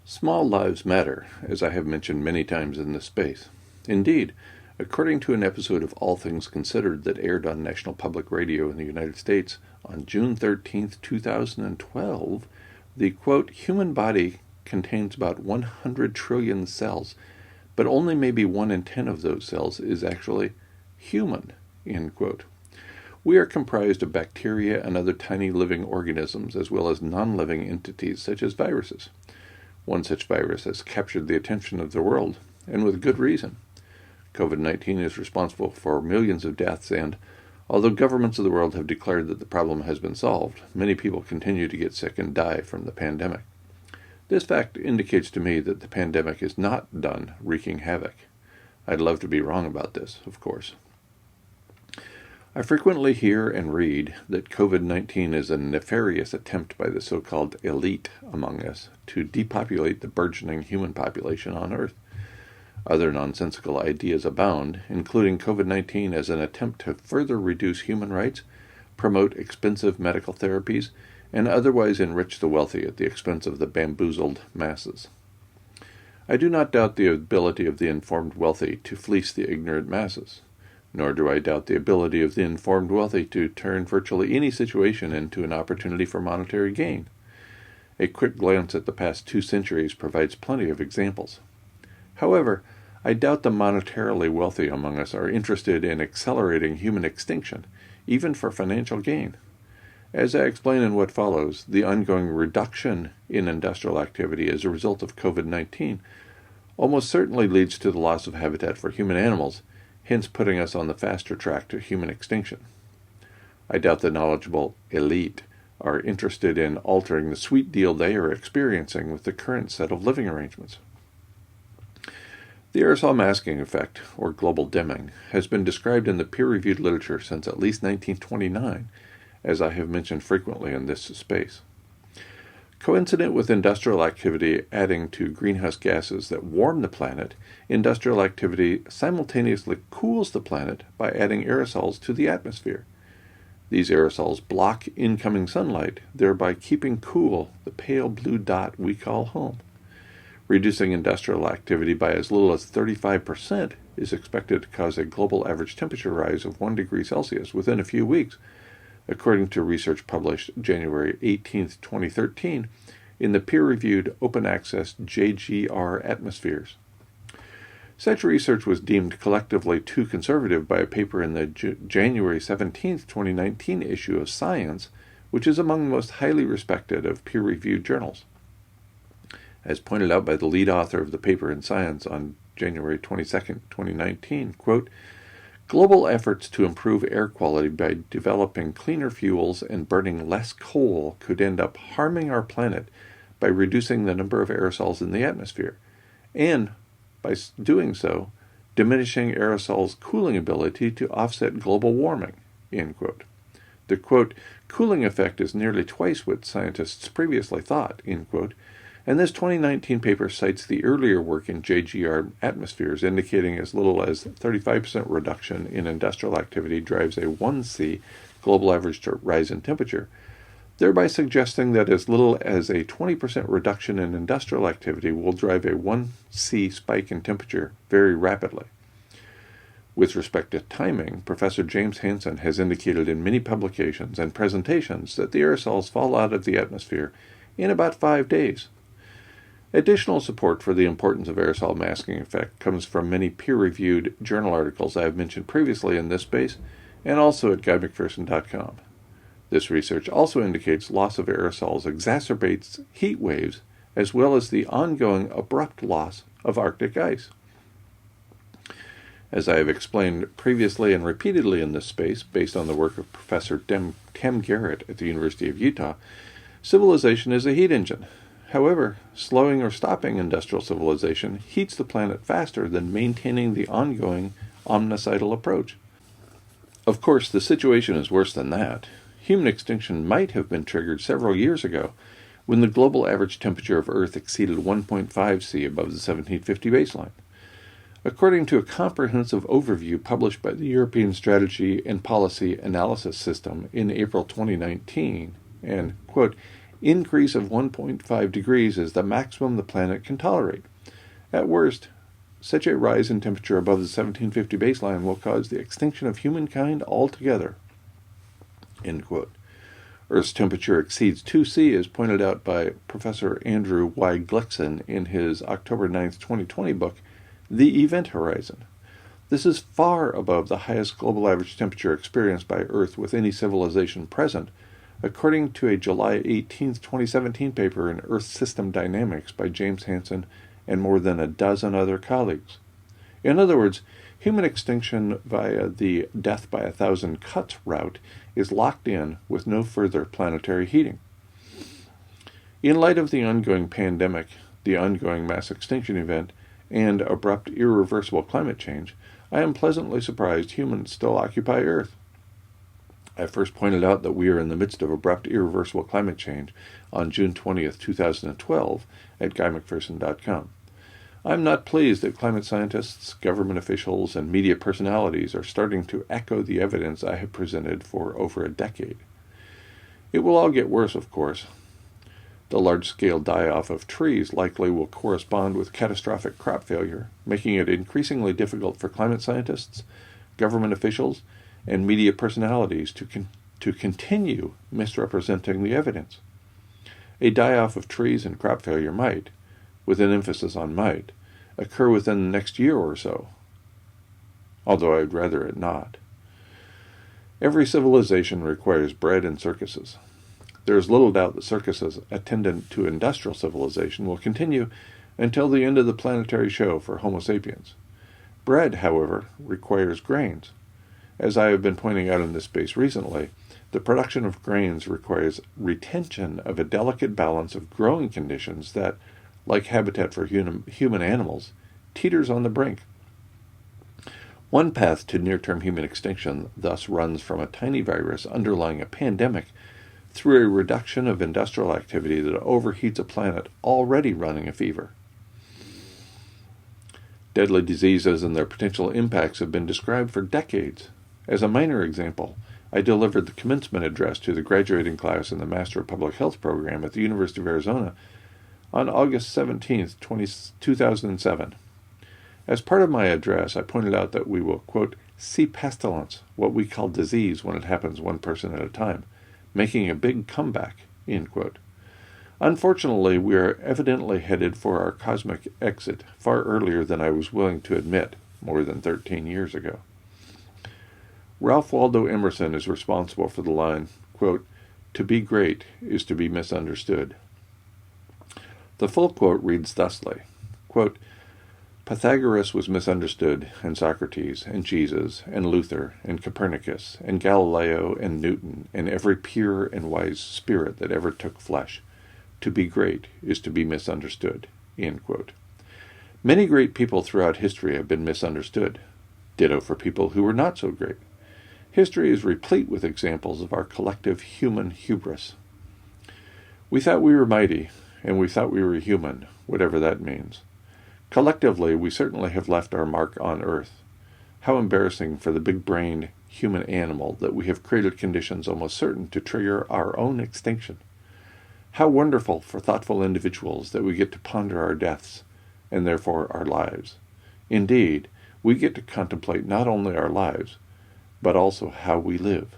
Small lives matter, as I have mentioned many times in this space. Indeed, according to an episode of All Things Considered that aired on National Public Radio in the United States on June 13, 2012, the, quote, human body contains about 100 trillion cells, but only maybe 1 in 10 of those cells is actually human, end quote. We are comprised of bacteria and other tiny living organisms, as well as non-living entities such as viruses. One such virus has captured the attention of the world, and with good reason. COVID-19 is responsible for millions of deaths, and although governments of the world have declared that the problem has been solved, many people continue to get sick and die from the pandemic. This fact indicates to me that the pandemic is not done wreaking havoc. I'd love to be wrong about this, of course. I frequently hear and read that COVID-19 is a nefarious attempt by the so-called elite among us to depopulate the burgeoning human population on Earth. Other nonsensical ideas abound, including COVID-19 as an attempt to further reduce human rights, promote expensive medical therapies, and otherwise enrich the wealthy at the expense of the bamboozled masses. I do not doubt the ability of the informed wealthy to fleece the ignorant masses. Nor do I doubt the ability of the informed wealthy to turn virtually any situation into an opportunity for monetary gain. A quick glance at the past 2 centuries provides plenty of examples. However, I doubt the monetarily wealthy among us are interested in accelerating human extinction, even for financial gain. As I explain in what follows, the ongoing reduction in industrial activity as a result of COVID-19 almost certainly leads to the loss of habitat for human animals, hence putting us on the faster track to human extinction. I doubt the knowledgeable elite are interested in altering the sweet deal they are experiencing with the current set of living arrangements. The aerosol masking effect, or global dimming, has been described in the peer-reviewed literature since at least 1929, as I have mentioned frequently in this space. Coincident with industrial activity adding to greenhouse gases that warm the planet, industrial activity simultaneously cools the planet by adding aerosols to the atmosphere. These aerosols block incoming sunlight, thereby keeping cool the pale blue dot we call home. Reducing industrial activity by as little as 35% is expected to cause a global average temperature rise of 1 degree Celsius within a few weeks, according to research published January 18, 2013, in the peer-reviewed open-access JGR Atmospheres. Such research was deemed collectively too conservative by a paper in the January 17, 2019 issue of Science, which is among the most highly respected of peer-reviewed journals. As pointed out by the lead author of the paper in Science on January 22, 2019, quote, global efforts to improve air quality by developing cleaner fuels and burning less coal could end up harming our planet by reducing the number of aerosols in the atmosphere, and, by doing so, diminishing aerosols' cooling ability to offset global warming, end quote. The, quote, cooling effect is nearly twice what scientists previously thought, end quote, and this 2019 paper cites the earlier work in JGR Atmospheres indicating as little as 35% reduction in industrial activity drives a 1C global average rise in temperature, thereby suggesting that as little as a 20% reduction in industrial activity will drive a 1C spike in temperature very rapidly. With respect to timing, Professor James Hansen has indicated in many publications and presentations that the aerosols fall out of the atmosphere in about 5 days. Additional support for the importance of aerosol masking effect comes from many peer-reviewed journal articles I have mentioned previously in this space, and also at GuyMcPherson.com. This research also indicates loss of aerosols exacerbates heat waves, as well as the ongoing abrupt loss of Arctic ice. As I have explained previously and repeatedly in this space, based on the work of Professor Tim Garrett at the University of Utah, civilization is a heat engine. However, slowing or stopping industrial civilization heats the planet faster than maintaining the ongoing omnicidal approach. Of course, the situation is worse than that. Human extinction might have been triggered several years ago, when the global average temperature of Earth exceeded 1.5 C above the 1750 baseline. According to a comprehensive overview published by the European Strategy and Policy Analysis System in April 2019, and, quote, increase of 1.5 degrees is the maximum the planet can tolerate. At worst, such a rise in temperature above the 1750 baseline will cause the extinction of humankind altogether." End quote. Earth's temperature exceeds 2°C, as pointed out by Professor Andrew Y. Glickson in his October 9, 2020 book, The Event Horizon. This is far above the highest global average temperature experienced by Earth with any civilization present, according to a July 18, 2017 paper in Earth System Dynamics by James Hansen and more than a dozen other colleagues. In other words, human extinction via the death by 1,000 cuts route is locked in with no further planetary heating. In light of the ongoing pandemic, the ongoing mass extinction event, and abrupt, irreversible climate change, I am pleasantly surprised humans still occupy Earth. I first pointed out that we are in the midst of abrupt, irreversible climate change on June 20, 2012 at GuyMcPherson.com. I'm not pleased that climate scientists, government officials, and media personalities are starting to echo the evidence I have presented for over a decade. It will all get worse, of course. The large-scale die-off of trees likely will correspond with catastrophic crop failure, making it increasingly difficult for climate scientists, government officials, and media personalities to continue misrepresenting the evidence. A die-off of trees and crop failure might, with an emphasis on might, occur within the next year or so, although I'd rather it not. Every civilization requires bread and circuses. There is little doubt that circuses attendant to industrial civilization will continue until the end of the planetary show for Homo sapiens. Bread, however, requires grains. As I have been pointing out in this space recently, the production of grains requires retention of a delicate balance of growing conditions that, like habitat for human animals, teeters on the brink. One path to near-term human extinction thus runs from a tiny virus underlying a pandemic through a reduction of industrial activity that overheats a planet already running a fever. Deadly diseases and their potential impacts have been described for decades. As a minor example, I delivered the commencement address to the graduating class in the Master of Public Health program at the University of Arizona on August 17, 2007. As part of my address, I pointed out that we will, quote, see pestilence, what we call disease when it happens one person at a time, making a big comeback, end quote. Unfortunately, we are evidently headed for our cosmic exit far earlier than I was willing to admit more than 13 years ago. Ralph Waldo Emerson is responsible for the line, quote, "To be great is to be misunderstood." The full quote reads thusly, quote, "Pythagoras was misunderstood, and Socrates, and Jesus, and Luther, and Copernicus, and Galileo, and Newton, and every pure and wise spirit that ever took flesh. To be great is to be misunderstood." End quote. Many great people throughout history have been misunderstood. Ditto for people who were not so great. History is replete with examples of our collective human hubris. We thought we were mighty, and we thought we were human, whatever that means. Collectively, we certainly have left our mark on Earth. How embarrassing for the big-brained human animal that we have created conditions almost certain to trigger our own extinction. How wonderful for thoughtful individuals that we get to ponder our deaths, and therefore our lives. Indeed, we get to contemplate not only our lives, but also how we live.